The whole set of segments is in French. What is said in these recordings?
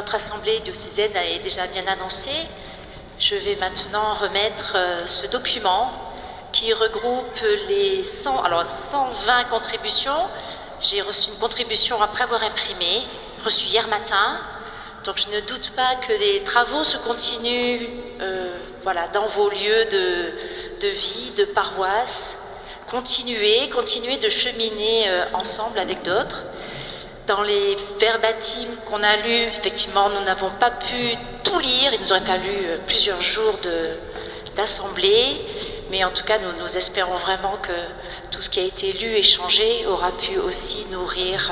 notre assemblée diocésaine est déjà bien avancée. Je vais maintenant remettre ce document qui regroupe les 120 contributions. J'ai reçu une contribution après avoir imprimé, reçue hier matin. Donc je ne doute pas que les travaux se continuent dans vos lieux de vie, de paroisse. Continuez de cheminer ensemble avec d'autres. Dans les verbatims qu'on a lus, effectivement, nous n'avons pas pu tout lire. Il nous aurait fallu plusieurs jours d'assemblée. Mais en tout cas, nous espérons vraiment que tout ce qui a été lu, échangé, aura pu aussi nourrir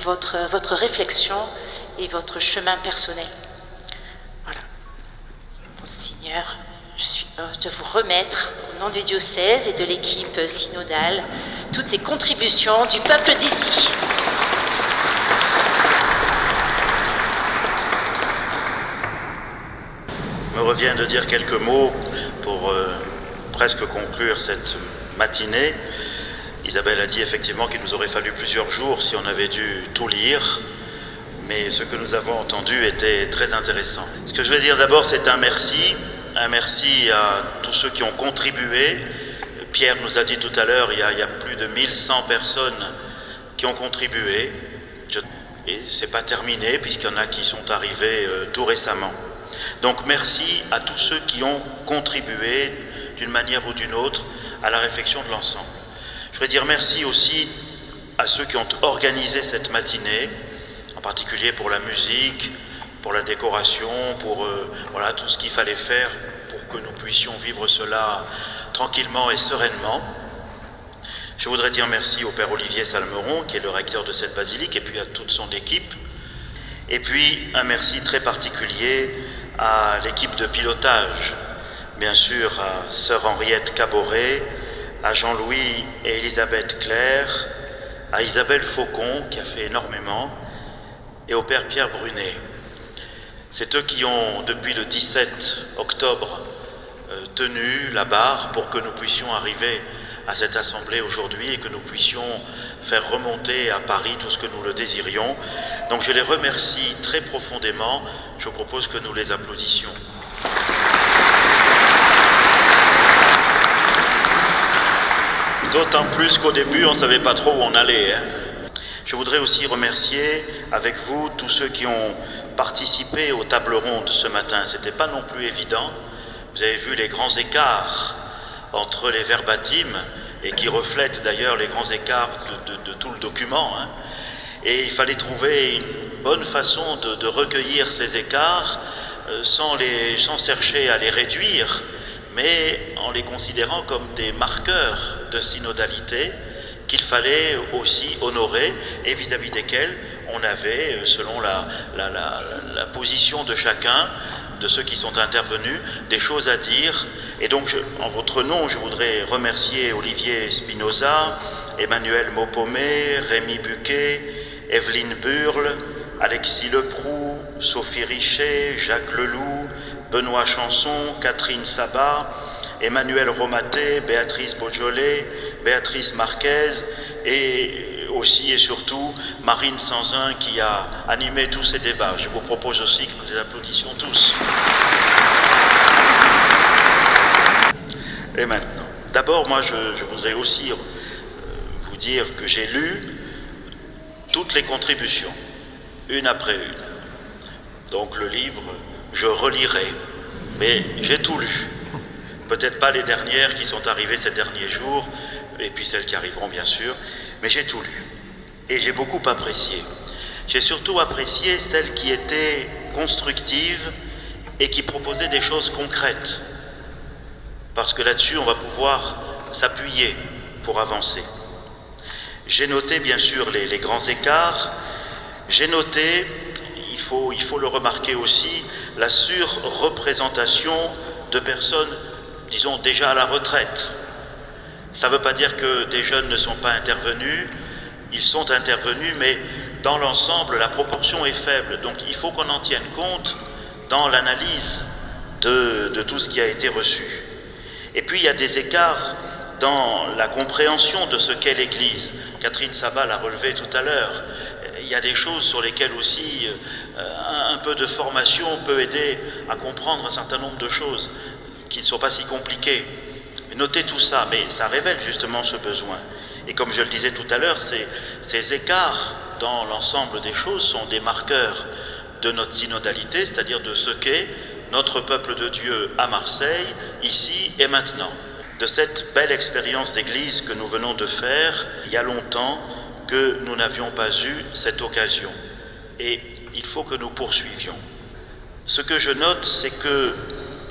votre réflexion et votre chemin personnel. Voilà. Monseigneur, je suis heureuse de vous remettre, au nom du diocèse et de l'équipe synodale, toutes ces contributions du peuple d'ici. Il me revient de dire quelques mots pour presque conclure cette matinée. Isabelle a dit effectivement qu'il nous aurait fallu plusieurs jours si on avait dû tout lire, mais ce que nous avons entendu était très intéressant. Ce que je veux dire d'abord, c'est un merci à tous ceux qui ont contribué. Pierre nous a dit tout à l'heure, il y a plus de 1100 personnes qui ont contribué, et c'est pas terminé puisqu'il y en a qui sont arrivés tout récemment. Donc merci à tous ceux qui ont contribué d'une manière ou d'une autre à la réflexion de l'ensemble. Je voudrais dire merci aussi à ceux qui ont organisé cette matinée, en particulier pour la musique, pour la décoration, pour tout ce qu'il fallait faire pour que nous puissions vivre cela tranquillement et sereinement. Je voudrais dire merci au Père Olivier Salmeron, qui est le recteur de cette basilique, et puis à toute son équipe. Et puis un merci très particulier à l'équipe de pilotage, bien sûr à sœur Henriette Caboret, à Jean-Louis et Elisabeth Claire, à Isabelle Faucon qui a fait énormément, et au Père Pierre Brunet. C'est eux qui ont, depuis le 17 octobre, tenu la barre pour que nous puissions arriver à cette assemblée aujourd'hui et que nous puissions faire remonter à Paris tout ce que nous le désirions. Donc je les remercie très profondément. Je propose que nous les applaudissions. D'autant plus qu'au début, on ne savait pas trop où on allait. Je voudrais aussi remercier avec vous tous ceux qui ont participé aux tables rondes ce matin. Ce n'était pas non plus évident. Vous avez vu les grands écarts entre les verbatims et qui reflètent d'ailleurs les grands écarts de tout le document. Et il fallait trouver une bonne façon de recueillir ces écarts sans chercher à les réduire, mais en les considérant comme des marqueurs de synodalité qu'il fallait aussi honorer et vis-à-vis desquels on avait, selon la position de chacun, de ceux qui sont intervenus, des choses à dire. Et donc, en votre nom, je voudrais remercier Olivier Spinoza, Emmanuel Maupomé, Rémi Buquet, Evelyne Burle, Alexis Leproux, Sophie Richet, Jacques Leloup, Benoît Chanson, Catherine Sabat, Emmanuel Romaté, Béatrice Beaujolais, Béatrice Marquez et aussi et surtout Marine Sanzin qui a animé tous ces débats. Je vous propose aussi que nous les applaudissions tous. Et maintenant, d'abord moi je voudrais aussi vous dire que j'ai lu toutes les contributions, une après une. Donc le livre, je relirai, mais j'ai tout lu. Peut-être pas les dernières qui sont arrivées ces derniers jours, et puis celles qui arriveront bien sûr, mais j'ai tout lu. Et j'ai beaucoup apprécié. J'ai surtout apprécié celles qui étaient constructives et qui proposaient des choses concrètes. Parce que là-dessus, on va pouvoir s'appuyer pour avancer. J'ai noté bien sûr les grands écarts. J'ai noté, il faut le remarquer aussi, la surreprésentation de personnes, disons, déjà à la retraite. Ça ne veut pas dire que des jeunes ne sont pas intervenus, ils sont intervenus, mais dans l'ensemble, la proportion est faible. Donc il faut qu'on en tienne compte dans l'analyse de tout ce qui a été reçu. Et puis il y a des écarts dans la compréhension de ce qu'est l'Église. Catherine Sabat l'a relevé tout à l'heure. il y a des choses sur lesquelles aussi un peu de formation peut aider à comprendre un certain nombre de choses qui ne sont pas si compliquées. Notez tout ça, mais ça révèle justement ce besoin. Et comme je le disais tout à l'heure, ces écarts dans l'ensemble des choses sont des marqueurs de notre synodalité, c'est-à-dire de ce qu'est notre peuple de Dieu à Marseille, ici et maintenant. De cette belle expérience d'église que nous venons de faire, il y a longtemps que nous n'avions pas eu cette occasion. Et il faut que nous poursuivions. Ce que je note, c'est que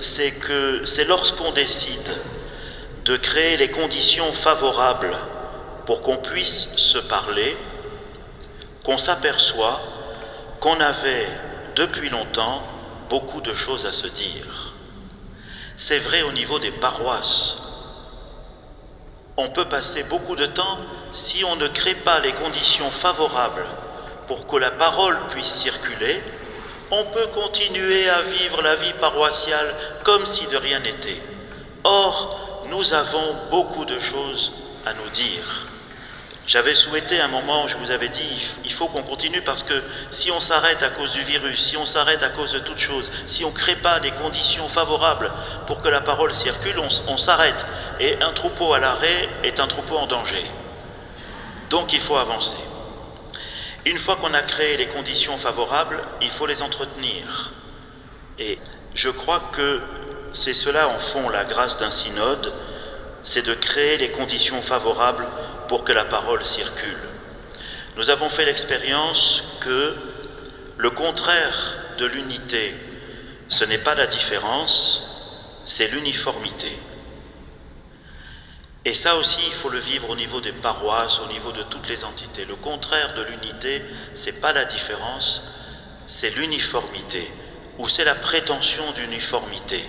c'est lorsqu'on décide de créer les conditions favorables pour qu'on puisse se parler, qu'on s'aperçoit qu'on avait depuis longtemps beaucoup de choses à se dire. C'est vrai au niveau des paroisses. On peut passer beaucoup de temps si on ne crée pas les conditions favorables pour que la parole puisse circuler. On peut continuer à vivre la vie paroissiale comme si de rien n'était. Or, nous avons beaucoup de choses à nous dire. J'avais souhaité un moment, je vous avais dit, il faut qu'on continue parce que si on s'arrête à cause du virus, si on s'arrête à cause de toute chose, si on ne crée pas des conditions favorables pour que la parole circule, on s'arrête. Et un troupeau à l'arrêt est un troupeau en danger. Donc il faut avancer. Une fois qu'on a créé les conditions favorables, il faut les entretenir. Et je crois que c'est cela, en fond, la grâce d'un synode, c'est de créer les conditions favorables pour que la parole circule. Nous avons fait l'expérience que le contraire de l'unité, ce n'est pas la différence, c'est l'uniformité. Et ça aussi, il faut le vivre au niveau des paroisses, au niveau de toutes les entités. Le contraire de l'unité, c'est pas la différence, c'est l'uniformité, ou c'est la prétention d'uniformité.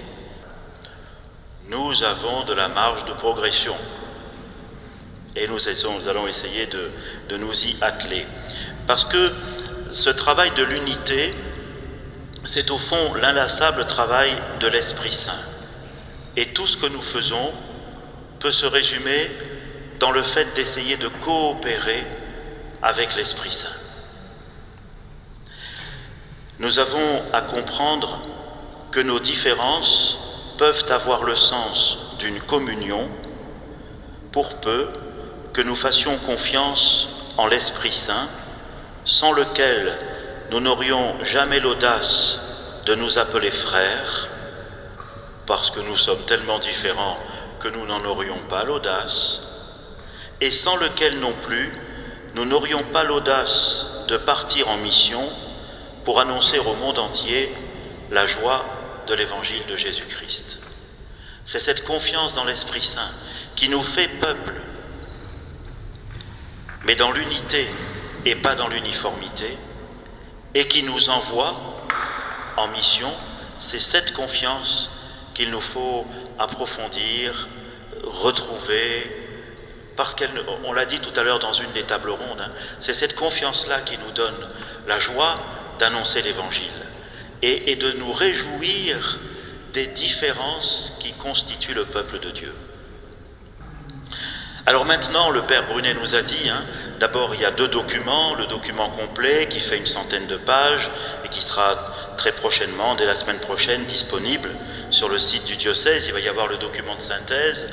Nous avons de la marge de progression. Et nous allons essayer de nous y atteler. Parce que ce travail de l'unité, c'est au fond l'inlassable travail de l'Esprit Saint. Et tout ce que nous faisons peut se résumer dans le fait d'essayer de coopérer avec l'Esprit Saint. Nous avons à comprendre que nos différences peuvent avoir le sens d'une communion pour peu que nous fassions confiance en l'Esprit Saint, sans lequel nous n'aurions jamais l'audace de nous appeler frères, parce que nous sommes tellement différents que nous n'en aurions pas l'audace, et sans lequel non plus nous n'aurions pas l'audace de partir en mission pour annoncer au monde entier la joie de l'évangile de Jésus-Christ. C'est cette confiance dans l'Esprit Saint qui nous fait peuple, mais dans l'unité et pas dans l'uniformité, et qui nous envoie en mission. C'est cette confiance qu'il nous faut approfondir, retrouver, parce on l'a dit tout à l'heure dans une des tables rondes, c'est cette confiance-là qui nous donne la joie d'annoncer l'Évangile et de nous réjouir des différences qui constituent le peuple de Dieu. Alors maintenant, le Père Brunet nous a dit, d'abord il y a 2 documents, le document complet qui fait une centaine de pages et qui sera très prochainement, dès la semaine prochaine, disponible sur le site du diocèse. Il va y avoir le document de synthèse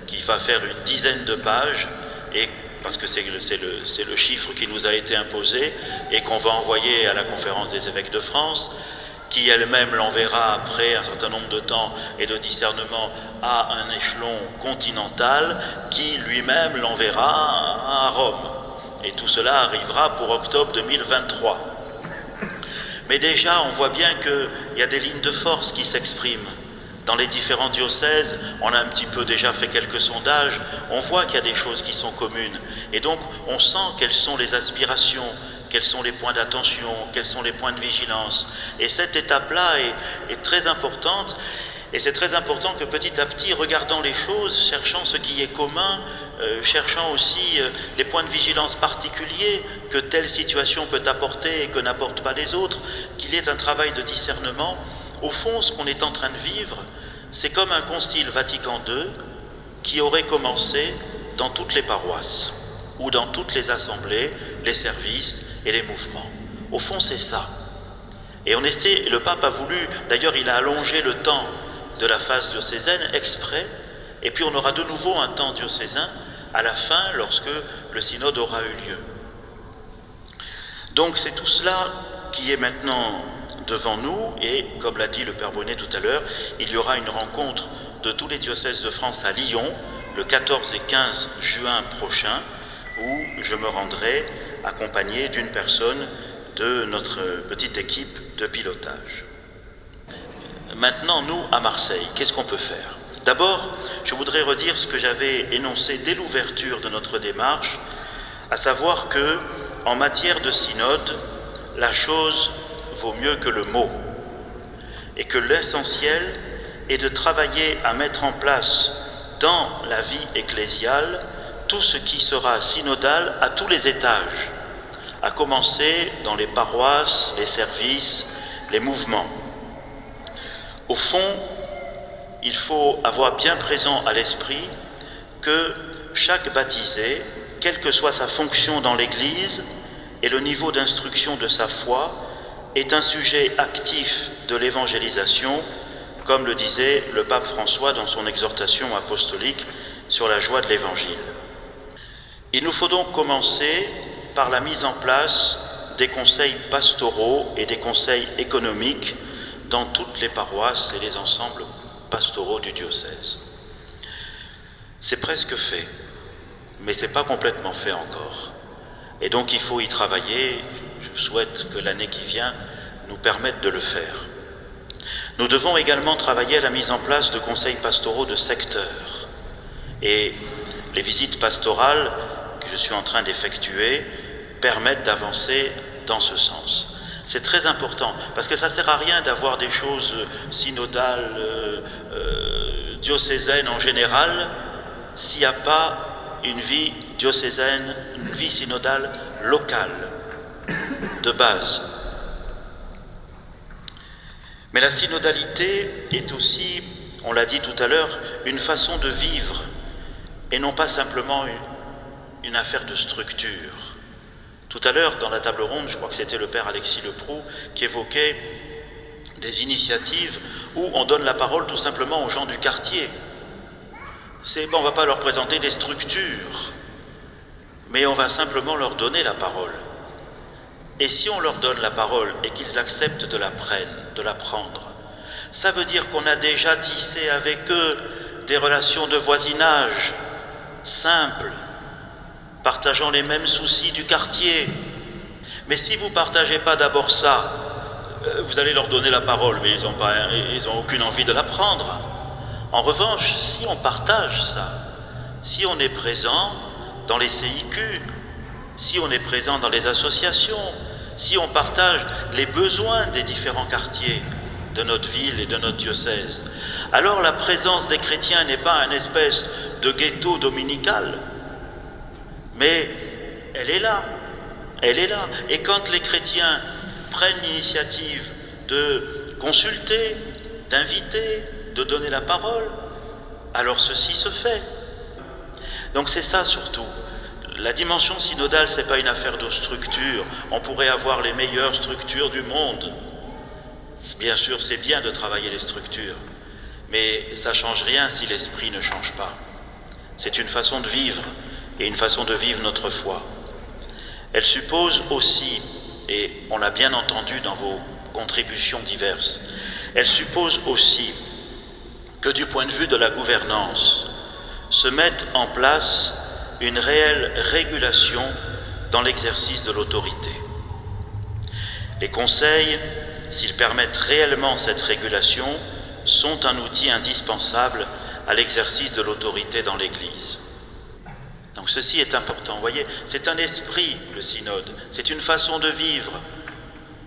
qui va faire une dizaine de pages, et parce que c'est le chiffre qui nous a été imposé et qu'on va envoyer à la conférence des évêques de France, qui elle-même l'enverra après un certain nombre de temps et de discernement à un échelon continental, qui lui-même l'enverra à Rome. Et tout cela arrivera pour octobre 2023. Mais déjà, on voit bien qu'il y a des lignes de force qui s'expriment. Dans les différents diocèses, on a un petit peu déjà fait quelques sondages, on voit qu'il y a des choses qui sont communes. Et donc, on sent quelles sont les aspirations, quels sont les points d'attention, quels sont les points de vigilance. Et cette étape-là est très importante. Et c'est très important que petit à petit, regardant les choses, cherchant ce qui est commun, cherchant aussi les points de vigilance particuliers que telle situation peut apporter et que n'apportent pas les autres, qu'il y ait un travail de discernement. Au fond, ce qu'on est en train de vivre, c'est comme un concile Vatican II qui aurait commencé dans toutes les paroisses ou dans toutes les assemblées, les services et les mouvements. Au fond, c'est ça. Et le pape a voulu, d'ailleurs il a allongé le temps de la phase diocésaine exprès, et puis on aura de nouveau un temps diocésain à la fin lorsque le synode aura eu lieu. Donc c'est tout cela qui est maintenant devant nous, et comme l'a dit le Père Bonnet tout à l'heure, il y aura une rencontre de tous les diocèses de France à Lyon, le 14 et 15 juin prochain, où je me rendrai accompagné d'une personne de notre petite équipe de pilotage. Maintenant, nous, à Marseille, qu'est-ce qu'on peut faire ? D'abord, je voudrais redire ce que j'avais énoncé dès l'ouverture de notre démarche, à savoir que, en matière de synode, la chose vaut mieux que le mot, et que l'essentiel est de travailler à mettre en place dans la vie ecclésiale tout ce qui sera synodal à tous les étages, à commencer dans les paroisses, les services, les mouvements. Au fond, il faut avoir bien présent à l'esprit que chaque baptisé, quelle que soit sa fonction dans l'Église et le niveau d'instruction de sa foi, est un sujet actif de l'évangélisation, comme le disait le pape François dans son exhortation apostolique sur la joie de l'Évangile. Il nous faut donc commencer par la mise en place des conseils pastoraux et des conseils économiques dans toutes les paroisses et les ensembles pastoraux du diocèse. C'est presque fait, mais ce n'est pas complètement fait encore. Et donc il faut y travailler. Je souhaite que l'année qui vient nous permette de le faire. Nous devons également travailler à la mise en place de conseils pastoraux de secteur. Et les visites pastorales que je suis en train d'effectuer permettent d'avancer dans ce sens. C'est très important, parce que ça ne sert à rien d'avoir des choses synodales, diocésaines en général, s'il n'y a pas une vie diocésaine, une vie synodale locale, de base. Mais la synodalité est aussi, on l'a dit tout à l'heure, une façon de vivre, et non pas simplement une affaire de structure. Tout à l'heure, dans la table ronde, je crois que c'était le père Alexis Leproux qui évoquait des initiatives où on donne la parole tout simplement aux gens du quartier. On ne va pas leur présenter des structures, mais on va simplement leur donner la parole. Et si on leur donne la parole et qu'ils acceptent de la prendre, ça veut dire qu'on a déjà tissé avec eux des relations de voisinage simples, partageant les mêmes soucis du quartier. Mais si vous ne partagez pas d'abord ça, vous allez leur donner la parole, mais ils n'ont aucune envie de la prendre. En revanche, si on partage ça, si on est présent dans les CIQ, si on est présent dans les associations, si on partage les besoins des différents quartiers de notre ville et de notre diocèse, alors la présence des chrétiens n'est pas une espèce de ghetto dominical, mais elle est là. Et quand les chrétiens prennent l'initiative de consulter, d'inviter, de donner la parole, alors ceci se fait. Donc c'est ça surtout. La dimension synodale, ce n'est pas une affaire de structure. On pourrait avoir les meilleures structures du monde. Bien sûr, c'est bien de travailler les structures, mais ça ne change rien si l'esprit ne change pas. C'est une façon de vivre, et une façon de vivre notre foi. Elle suppose aussi, et on l'a bien entendu dans vos contributions diverses, elle suppose aussi que du point de vue de la gouvernance, se mette en place une réelle régulation dans l'exercice de l'autorité. Les conseils, s'ils permettent réellement cette régulation, sont un outil indispensable à l'exercice de l'autorité dans l'Église. Donc ceci est important. Vous voyez, c'est un esprit, le synode, c'est une façon de vivre.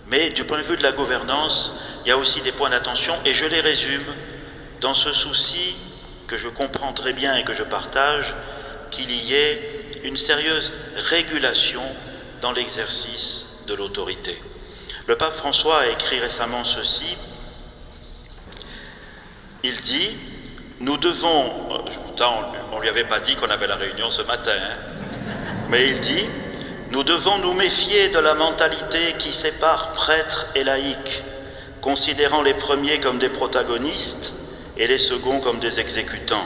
Mais du point de vue de la gouvernance, il y a aussi des points d'attention, et je les résume dans ce souci que je comprends très bien et que je partage, qu'il y ait une sérieuse régulation dans l'exercice de l'autorité. Le pape François a écrit récemment ceci. Il dit, nous devons, on ne lui avait pas dit qu'on avait la réunion ce matin, mais il dit, Nous devons nous méfier de la mentalité qui sépare prêtres et laïcs, considérant les premiers comme des protagonistes et les seconds comme des exécutants.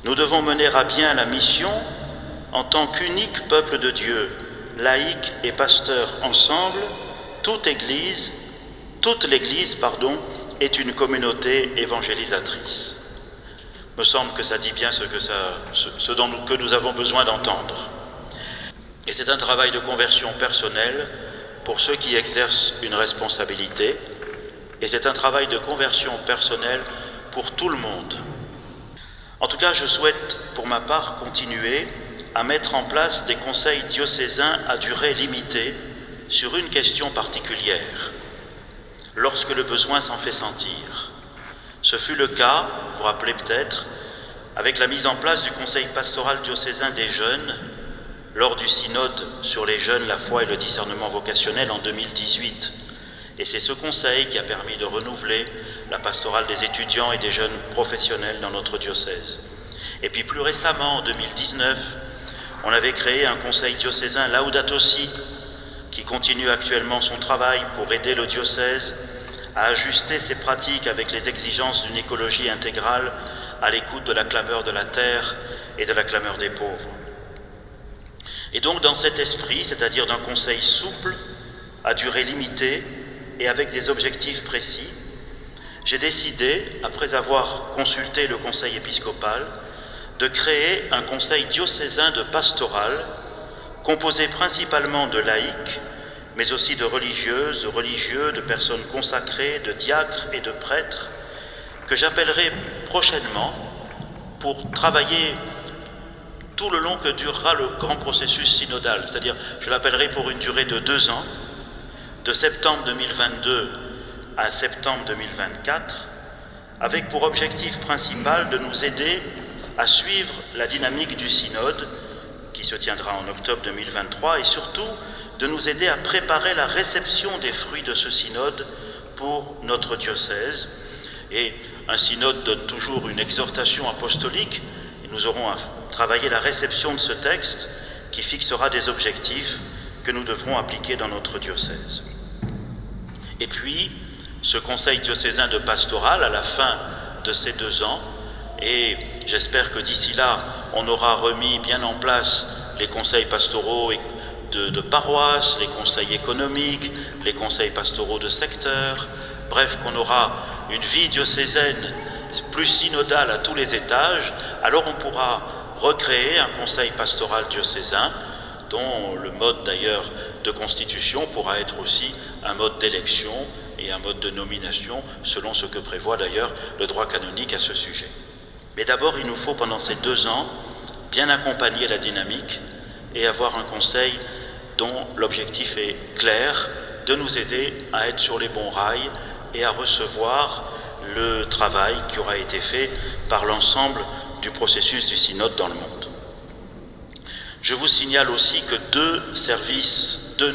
Nous devons mener à bien la mission en tant qu'unique peuple de Dieu, laïcs et pasteurs ensemble. Toute l'Église, est une communauté évangélisatrice. Me semble que ça dit bien ce que nous avons besoin d'entendre. Et c'est un travail de conversion personnelle pour ceux qui exercent une responsabilité, et c'est un travail de conversion personnelle pour tout le monde. En tout cas, je souhaite, pour ma part, continuer à mettre en place des conseils diocésains à durée limitée sur une question particulière, lorsque le besoin s'en fait sentir. Ce fut le cas, vous vous rappelez peut-être, avec la mise en place du Conseil pastoral diocésain des jeunes lors du synode sur les jeunes, la foi et le discernement vocationnel en 2018. Et c'est ce conseil qui a permis de renouveler la pastorale des étudiants et des jeunes professionnels dans notre diocèse. Et puis plus récemment, en 2019, on avait créé un conseil diocésain Laudato Si, qui continue actuellement son travail pour aider le diocèse à ajuster ses pratiques avec les exigences d'une écologie intégrale à l'écoute de la clameur de la terre et de la clameur des pauvres. Et donc dans cet esprit, c'est-à-dire d'un conseil souple, à durée limitée et avec des objectifs précis, j'ai décidé, après avoir consulté le conseil épiscopal, de créer un conseil diocésain de pastoral composé principalement de laïcs, mais aussi de religieuses, de religieux, de personnes consacrées, de diacres et de prêtres, que j'appellerai prochainement pour travailler tout le long que durera le grand processus synodal, c'est-à-dire je l'appellerai pour une durée de 2 ans, de septembre 2022 à septembre 2024, avec pour objectif principal de nous aider à suivre la dynamique du synode qui se tiendra en octobre 2023 et surtout de nous aider à préparer la réception des fruits de ce synode pour notre diocèse. Et un synode donne toujours une exhortation apostolique et nous aurons à travailler la réception de ce texte qui fixera des objectifs que nous devrons appliquer dans notre diocèse. Et puis, ce conseil diocésain de pastoral à la fin de ces 2 ans, et j'espère que d'ici là, on aura remis bien en place les conseils pastoraux de paroisse, les conseils économiques, les conseils pastoraux de secteur, bref, qu'on aura une vie diocésaine plus synodale à tous les étages, alors on pourra recréer un conseil pastoral diocésain dont le mode d'ailleurs de constitution pourra être aussi un mode d'élection et un mode de nomination selon ce que prévoit d'ailleurs le droit canonique à ce sujet. Mais d'abord, il nous faut pendant ces 2 ans bien accompagner la dynamique et avoir un conseil dont l'objectif est clair, de nous aider à être sur les bons rails et à recevoir le travail qui aura été fait par l'ensemble du processus du synode dans le monde. Je vous signale aussi que 2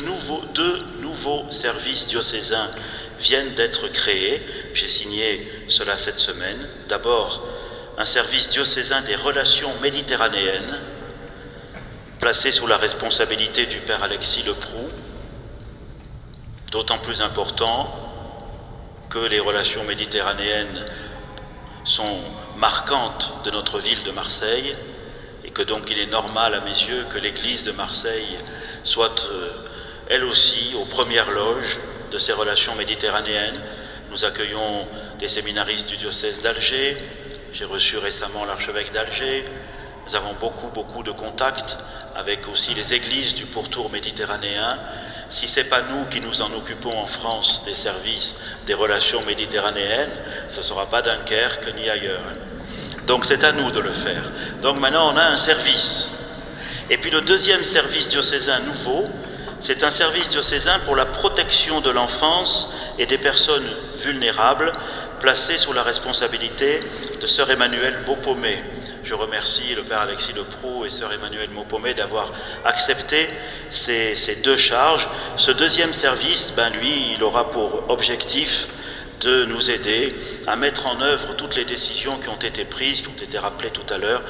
nouveaux services diocésains viennent d'être créés. J'ai signé cela cette semaine. D'abord, un service diocésain des relations méditerranéennes, placé sous la responsabilité du père Alexis Leproux, d'autant plus important que les relations méditerranéennes sont marquantes de notre ville de Marseille et que donc il est normal à mes yeux que l'église de Marseille soit elle aussi aux premières loges de ces relations méditerranéennes. Nous accueillons des séminaristes du diocèse d'Alger, j'ai reçu récemment l'archevêque d'Alger, nous avons beaucoup de contacts avec aussi les églises du pourtour méditerranéen. Si ce n'est pas nous qui nous en occupons en France des services des relations méditerranéennes, ce ne sera pas Dunkerque ni ailleurs. Donc c'est à nous de le faire. Donc maintenant on a un service. Et puis le deuxième service diocésain nouveau, c'est un service diocésain pour la protection de l'enfance et des personnes vulnérables, placé sous la responsabilité de sœur Emmanuelle Maupomé. Je remercie le père Alexis Leproux et sœur Emmanuelle Maupomé d'avoir accepté ces 2 charges. Ce deuxième service, lui, il aura pour objectif de nous aider à mettre en œuvre toutes les décisions qui ont été prises, qui ont été rappelées tout à l'heure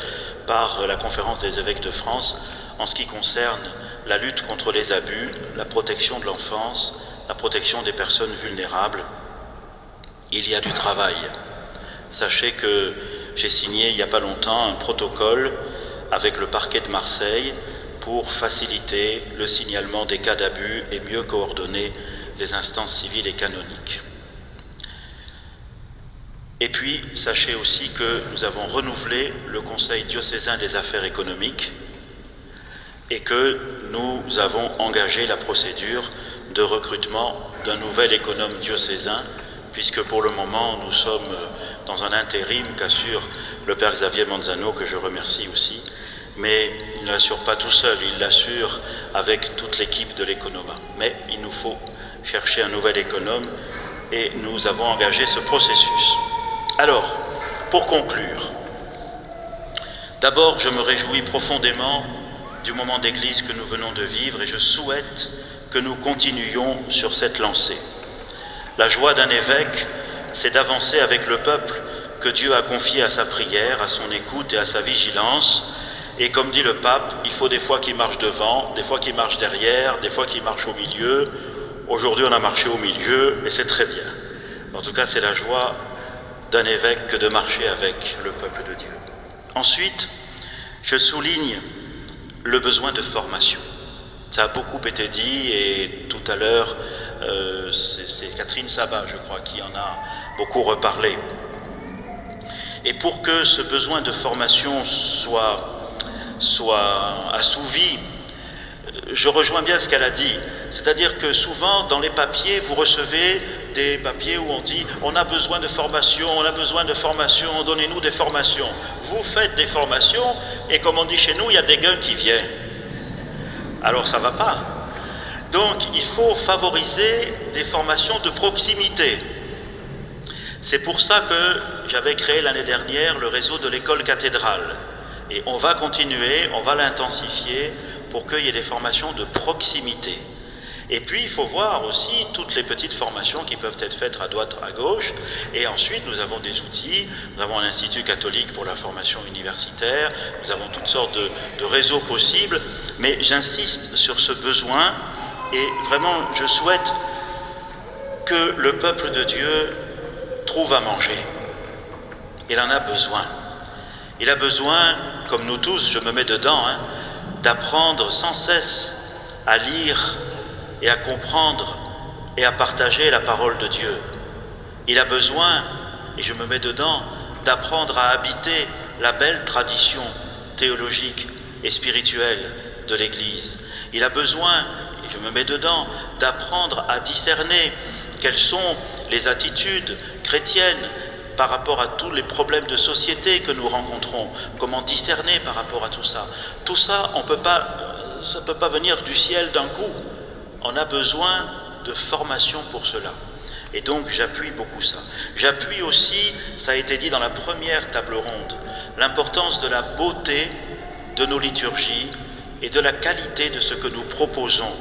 par la Conférence des évêques de France en ce qui concerne la lutte contre les abus, la protection de l'enfance, la protection des personnes vulnérables. Il y a du travail. Sachez que j'ai signé il n'y a pas longtemps un protocole avec le parquet de Marseille pour faciliter le signalement des cas d'abus et mieux coordonner les instances civiles et canoniques. Et puis, sachez aussi que nous avons renouvelé le Conseil diocésain des affaires économiques et que nous avons engagé la procédure de recrutement d'un nouvel économe diocésain, puisque pour le moment, nous sommes dans un intérim qu'assure le Père Xavier Manzano, que je remercie aussi, mais il ne l'assure pas tout seul, il l'assure avec toute l'équipe de l'économat. Mais il nous faut chercher un nouvel économe et nous avons engagé ce processus. Alors, pour conclure, d'abord, je me réjouis profondément du moment d'église que nous venons de vivre et je souhaite que nous continuions sur cette lancée. La joie d'un évêque, c'est d'avancer avec le peuple que Dieu a confié à sa prière, à son écoute et à sa vigilance. Et comme dit le pape, il faut des fois qu'il marche devant, des fois qu'il marche derrière, des fois qu'il marche au milieu. Aujourd'hui, on a marché au milieu et c'est très bien. En tout cas, c'est la joie d'un évêque que de marcher avec le peuple de Dieu. Ensuite, je souligne le besoin de formation. Ça a beaucoup été dit et tout à l'heure, c'est Catherine Sabat, je crois, qui en a beaucoup reparlé. Et pour que ce besoin de formation soit assouvi, je rejoins bien ce qu'elle a dit. C'est-à-dire que souvent, dans les papiers, vous recevez des papiers où on dit « on a besoin de formation, donnez-nous des formations ». Vous faites des formations et comme on dit chez nous, il y a des gains qui viennent. Alors ça ne va pas. Donc il faut favoriser des formations de proximité. C'est pour ça que j'avais créé l'année dernière le réseau de l'école cathédrale. Et on va continuer, on va l'intensifier pour qu'il y ait des formations de proximité. Et puis il faut voir aussi toutes les petites formations qui peuvent être faites à droite, à gauche. Et ensuite nous avons des outils, nous avons un institut catholique pour la formation universitaire, nous avons toutes sortes de réseaux possibles. Mais j'insiste sur ce besoin et vraiment je souhaite que le peuple de Dieu trouve à manger. Il en a besoin. Il a besoin, comme nous tous, je me mets dedans, d'apprendre sans cesse à lire et à comprendre et à partager la parole de Dieu. Il a besoin, et je me mets dedans, d'apprendre à habiter la belle tradition théologique et spirituelle de l'Église. Il a besoin, et je me mets dedans, d'apprendre à discerner quelles sont les attitudes chrétiennes par rapport à tous les problèmes de société que nous rencontrons, comment discerner par rapport à tout ça. Tout ça, ça ne peut pas venir du ciel d'un coup. On a besoin de formation pour cela. Et donc, j'appuie beaucoup ça. J'appuie aussi, ça a été dit dans la première table ronde, l'importance de la beauté de nos liturgies et de la qualité de ce que nous proposons,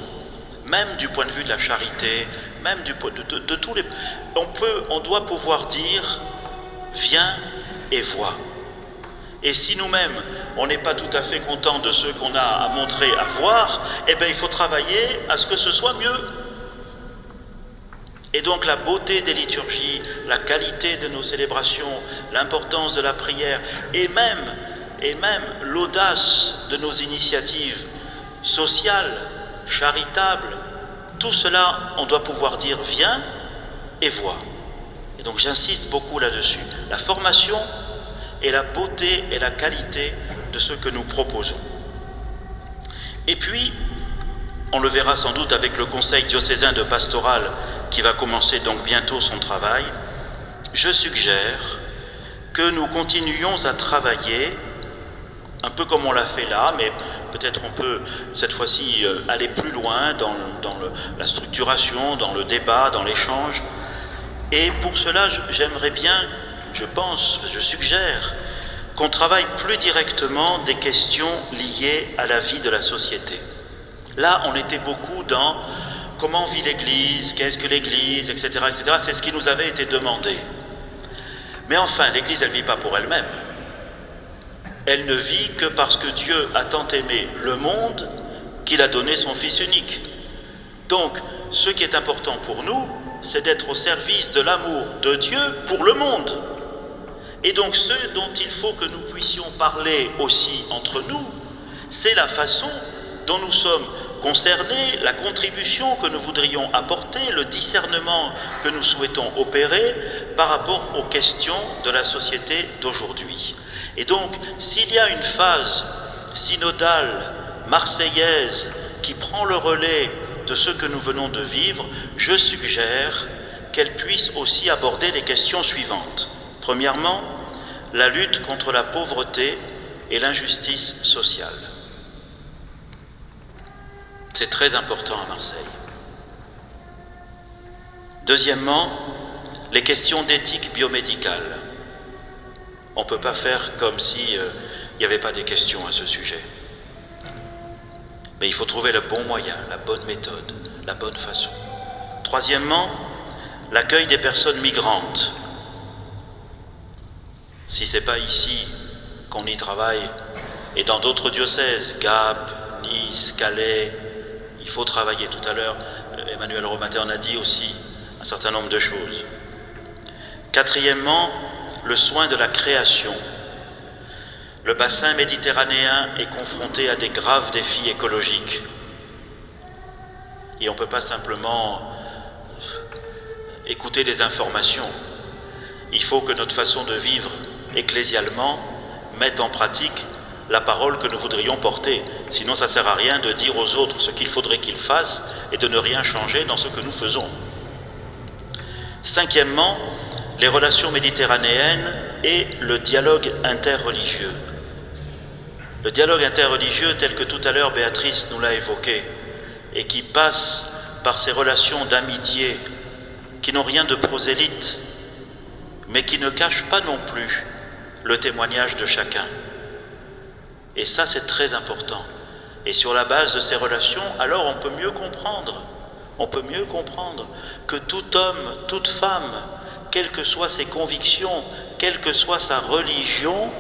même du point de vue de la charité, même du point de tous les... On doit pouvoir dire « viens et vois ». Et si nous-mêmes, on n'est pas tout à fait content de ce qu'on a à montrer, à voir, eh bien il faut travailler à ce que ce soit mieux. Et donc la beauté des liturgies, la qualité de nos célébrations, l'importance de la prière, et même l'audace de nos initiatives sociales, charitables, tout cela, on doit pouvoir dire « viens et vois ». Et donc j'insiste beaucoup là-dessus. La formation et la beauté et la qualité de ce que nous proposons. Et puis, on le verra sans doute avec le Conseil diocésain de pastoral qui va commencer donc bientôt son travail, je suggère que nous continuions à travailler, un peu comme on l'a fait là, mais peut-être on peut cette fois-ci aller plus loin dans la structuration, dans le débat, dans l'échange. Et pour cela, j'aimerais bien, je suggère qu'on travaille plus directement des questions liées à la vie de la société. Là, on était beaucoup dans comment vit l'Église, qu'est-ce que l'Église, etc., etc. C'est ce qui nous avait été demandé. Mais enfin, l'Église, elle ne vit pas pour elle-même. Elle ne vit que parce que Dieu a tant aimé le monde qu'il a donné son Fils unique. Donc, ce qui est important pour nous, c'est d'être au service de l'amour de Dieu pour le monde. Et donc, ce dont il faut que nous puissions parler aussi entre nous, c'est la façon dont nous sommes concernés, la contribution que nous voudrions apporter, le discernement que nous souhaitons opérer par rapport aux questions de la société d'aujourd'hui. Et donc, s'il y a une phase synodale, marseillaise, qui prend le relais de ce que nous venons de vivre, je suggère qu'elle puisse aussi aborder les questions suivantes. Premièrement, la lutte contre la pauvreté et l'injustice sociale. C'est très important à Marseille. Deuxièmement, les questions d'éthique biomédicale. On ne peut pas faire comme si il n'y avait pas des questions à ce sujet. Mais il faut trouver le bon moyen, la bonne méthode, la bonne façon. Troisièmement, l'accueil des personnes migrantes. Si ce n'est pas ici qu'on y travaille, et dans d'autres diocèses, Gap, Nice, Calais, il faut travailler. Tout à l'heure, Emmanuel Romaté en a dit aussi un certain nombre de choses. Quatrièmement, le soin de la création. Le bassin méditerranéen est confronté à des graves défis écologiques. Et on ne peut pas simplement écouter des informations. Il faut que notre façon de vivre ecclésialement mette en pratique la parole que nous voudrions porter. Sinon, ça ne sert à rien de dire aux autres ce qu'il faudrait qu'ils fassent et de ne rien changer dans ce que nous faisons. Cinquièmement, les relations méditerranéennes et le dialogue interreligieux. Le dialogue interreligieux tel que tout à l'heure Béatrice nous l'a évoqué et qui passe par ces relations d'amitié qui n'ont rien de prosélyte mais qui ne cachent pas non plus le témoignage de chacun. Et ça, c'est très important. Et sur la base de ces relations, alors on peut mieux comprendre que tout homme, toute femme, quelles que soient ses convictions, quelle que soit sa religion,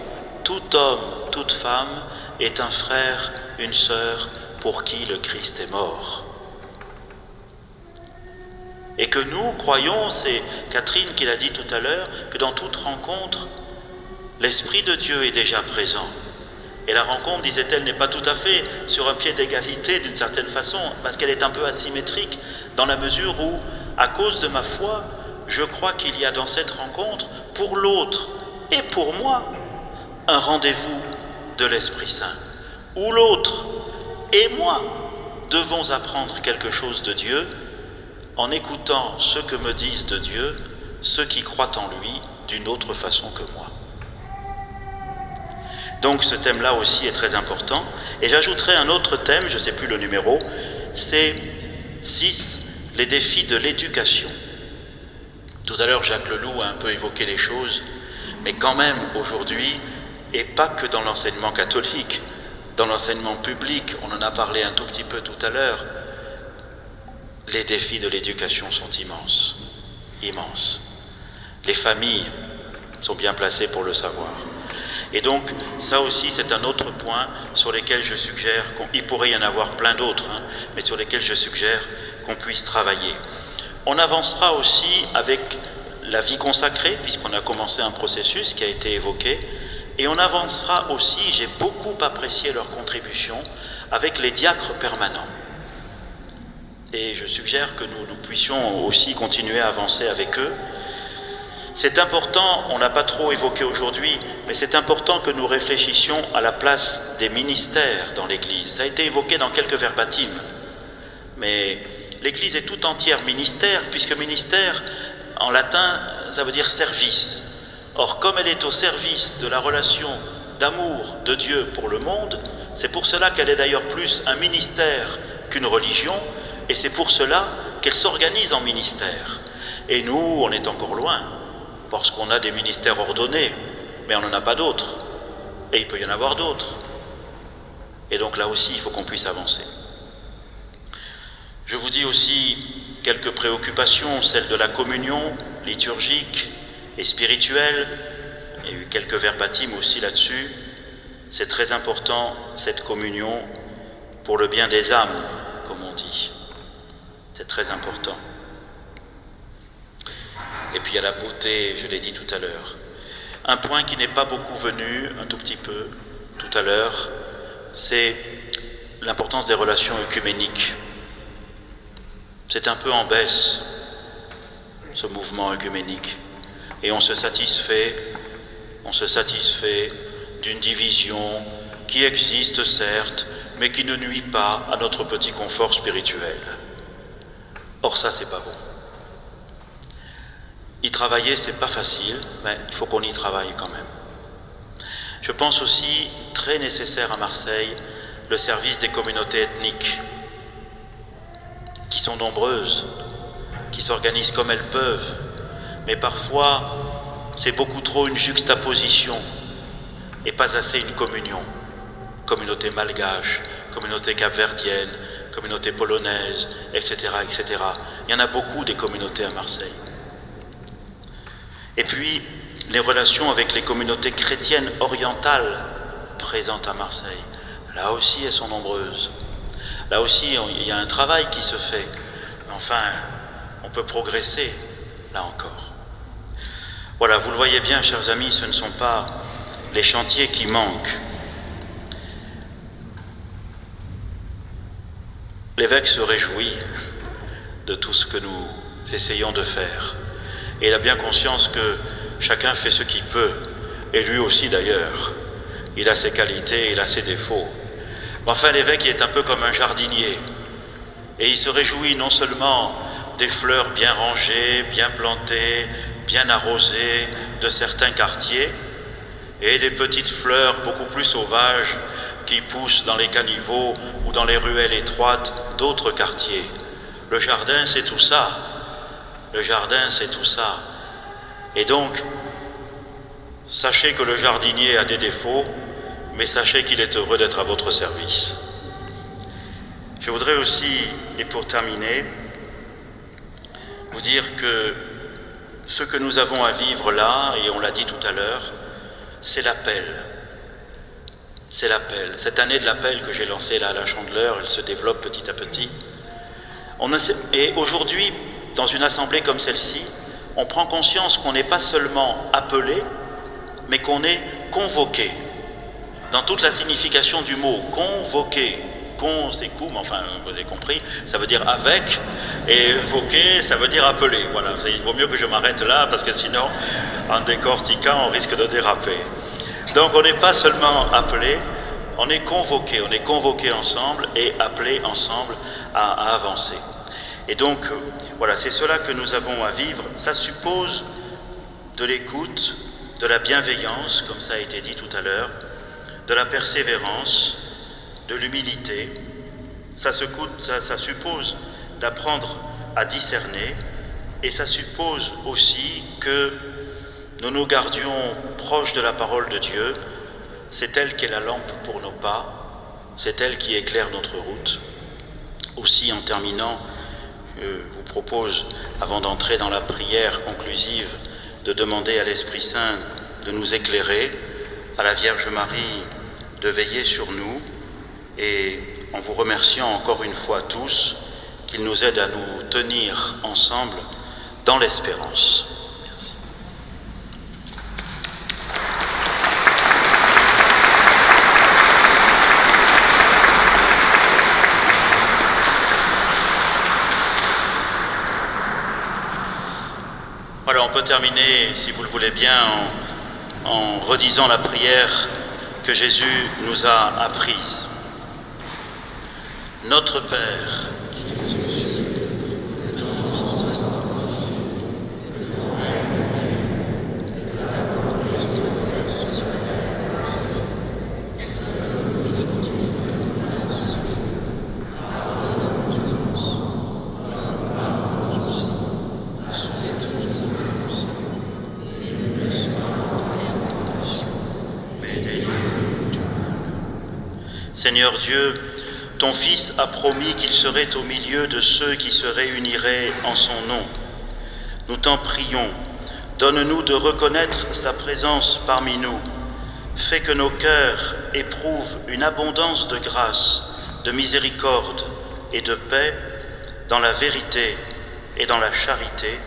tout homme, toute femme est un frère, une sœur pour qui le Christ est mort. Et que nous croyons, c'est Catherine qui l'a dit tout à l'heure, que dans toute rencontre, l'Esprit de Dieu est déjà présent. Et la rencontre, disait-elle, n'est pas tout à fait sur un pied d'égalité d'une certaine façon, parce qu'elle est un peu asymétrique, dans la mesure où, à cause de ma foi, je crois qu'il y a dans cette rencontre, pour l'autre et pour moi, un rendez-vous de l'Esprit Saint, où l'autre et moi devons apprendre quelque chose de Dieu en écoutant ce que me disent de Dieu ceux qui croient en lui d'une autre façon que moi. Donc ce thème-là aussi est très important. Et j'ajouterai un autre thème, je ne sais plus le numéro, c'est 6, les défis de l'éducation. Tout à l'heure, Jacques Leloup a un peu évoqué les choses, mais quand même aujourd'hui, et pas que dans l'enseignement catholique, dans l'enseignement public, on en a parlé un tout petit peu tout à l'heure, les défis de l'éducation sont immenses, immenses. Les familles sont bien placées pour le savoir. Et donc, ça aussi, c'est un autre point sur lequel je suggère, il pourrait y en avoir plein d'autres, mais sur lesquels je suggère qu'on puisse travailler. On avancera aussi avec la vie consacrée, puisqu'on a commencé un processus qui a été évoqué, et on avancera aussi, j'ai beaucoup apprécié leur contribution, avec les diacres permanents. Et je suggère que nous puissions aussi continuer à avancer avec eux. C'est important, on n'a pas trop évoqué aujourd'hui, mais c'est important que nous réfléchissions à la place des ministères dans l'Église. Ça a été évoqué dans quelques verbatims, mais l'Église est tout entière ministère, puisque ministère, en latin, ça veut dire service. Or, comme elle est au service de la relation d'amour de Dieu pour le monde, c'est pour cela qu'elle est d'ailleurs plus un ministère qu'une religion, et c'est pour cela qu'elle s'organise en ministère. Et nous, on est encore loin, parce qu'on a des ministères ordonnés, mais on n'en a pas d'autres. Et il peut y en avoir d'autres. Et donc là aussi, il faut qu'on puisse avancer. Je vous dis aussi quelques préoccupations, celle de la communion liturgique et spirituelle. Il y a eu quelques verbatims aussi là-dessus. C'est très important, cette communion, pour le bien des âmes, comme on dit. C'est très important. Et puis il y a la beauté, je l'ai dit tout à l'heure. Un point qui n'est pas beaucoup venu, un tout petit peu, tout à l'heure, c'est l'importance des relations œcuméniques. C'est un peu en baisse, ce mouvement œcuménique. Et on se satisfait d'une division qui existe certes, mais qui ne nuit pas à notre petit confort spirituel. Or ça, c'est pas bon. Y travailler, c'est pas facile, mais il faut qu'on y travaille quand même. Je pense aussi, très nécessaire à Marseille, le service des communautés ethniques, qui sont nombreuses, qui s'organisent comme elles peuvent, mais parfois, c'est beaucoup trop une juxtaposition et pas assez une communion. Communauté malgache, communauté capverdienne, communauté polonaise, etc., etc. Il y en a beaucoup des communautés à Marseille. Et puis, les relations avec les communautés chrétiennes orientales présentes à Marseille, là aussi elles sont nombreuses. Là aussi, il y a un travail qui se fait. Mais enfin, on peut progresser, là encore. Voilà, vous le voyez bien, chers amis, ce ne sont pas les chantiers qui manquent. L'évêque se réjouit de tout ce que nous essayons de faire. Et il a bien conscience que chacun fait ce qu'il peut, et lui aussi d'ailleurs. Il a ses qualités, il a ses défauts. Mais enfin, l'évêque est un peu comme un jardinier. Et il se réjouit non seulement des fleurs bien rangées, bien plantées, bien arrosées de certains quartiers, et des petites fleurs beaucoup plus sauvages qui poussent dans les caniveaux ou dans les ruelles étroites d'autres quartiers. Le jardin, c'est tout ça. Le jardin, c'est tout ça. Et donc, sachez que le jardinier a des défauts, mais sachez qu'il est heureux d'être à votre service. Je voudrais aussi, et pour terminer, vous dire que ce que nous avons à vivre là, et on l'a dit tout à l'heure, c'est l'appel. C'est l'appel. Cette année de l'appel que j'ai lancée là à la Chandeleur, elle se développe petit à petit. Et aujourd'hui, dans une assemblée comme celle-ci, on prend conscience qu'on n'est pas seulement appelé, mais qu'on est convoqué. Dans toute la signification du mot, convoqué. Con, c'est cum, enfin, vous avez compris, ça veut dire avec, et voquer, ça veut dire appeler. Voilà, il vaut mieux que je m'arrête là, parce que sinon, en décortiquant, on risque de déraper. Donc, on n'est pas seulement appelé, on est convoqué ensemble et appelé ensemble à avancer. Et donc, voilà, c'est cela que nous avons à vivre. Ça suppose de l'écoute, de la bienveillance, comme ça a été dit tout à l'heure, de la persévérance, de l'humilité. Ça suppose d'apprendre à discerner, et ça suppose aussi que nous nous gardions proches de la parole de Dieu. C'est elle qui est la lampe pour nos pas, c'est elle qui éclaire notre route. Aussi, en terminant, je vous propose, avant d'entrer dans la prière conclusive, de demander à l'Esprit Saint de nous éclairer, à la Vierge Marie de veiller sur nous, et en vous remerciant encore une fois tous, qu'il nous aide à nous tenir ensemble dans l'espérance. Merci. Voilà, on peut terminer, si vous le voulez bien, en redisant la prière que Jésus nous a apprise. Notre Père, Seigneur Dieu, ton Fils a promis qu'il serait au milieu de ceux qui se réuniraient en son nom. Nous t'en prions, donne-nous de reconnaître sa présence parmi nous, fais que nos cœurs éprouvent une abondance de grâce, de miséricorde et de paix dans la vérité et dans la charité,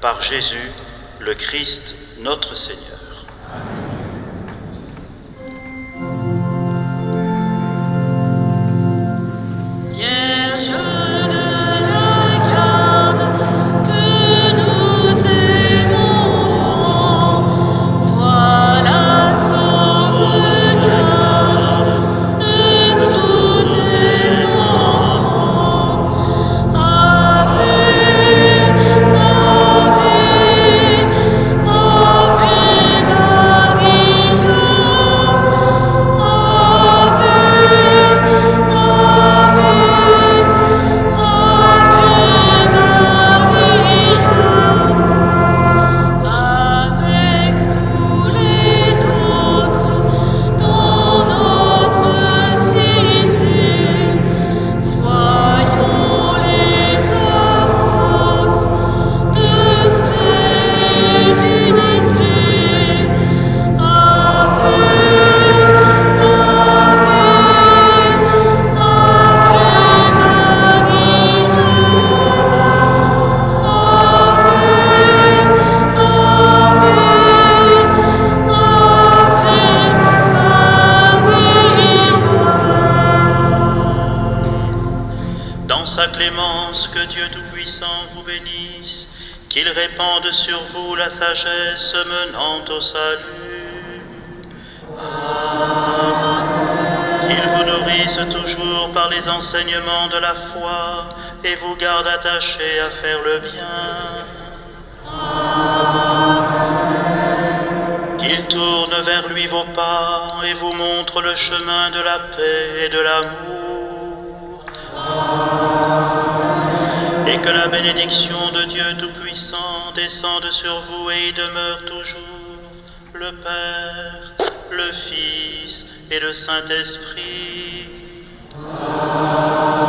par Jésus, le Christ, notre Seigneur. Que Dieu Tout-Puissant vous bénisse, qu'il répande sur vous la sagesse menant au salut. Amen. Qu'il vous nourrisse toujours par les enseignements de la foi et vous garde attachés à faire le bien. Amen. Qu'il tourne vers lui vos pas et vous montre le chemin de la paix et de l'amour. Amen. Et que la bénédiction de Dieu Tout-Puissant descende sur vous et y demeure toujours, le Père, le Fils et le Saint-Esprit. Amen.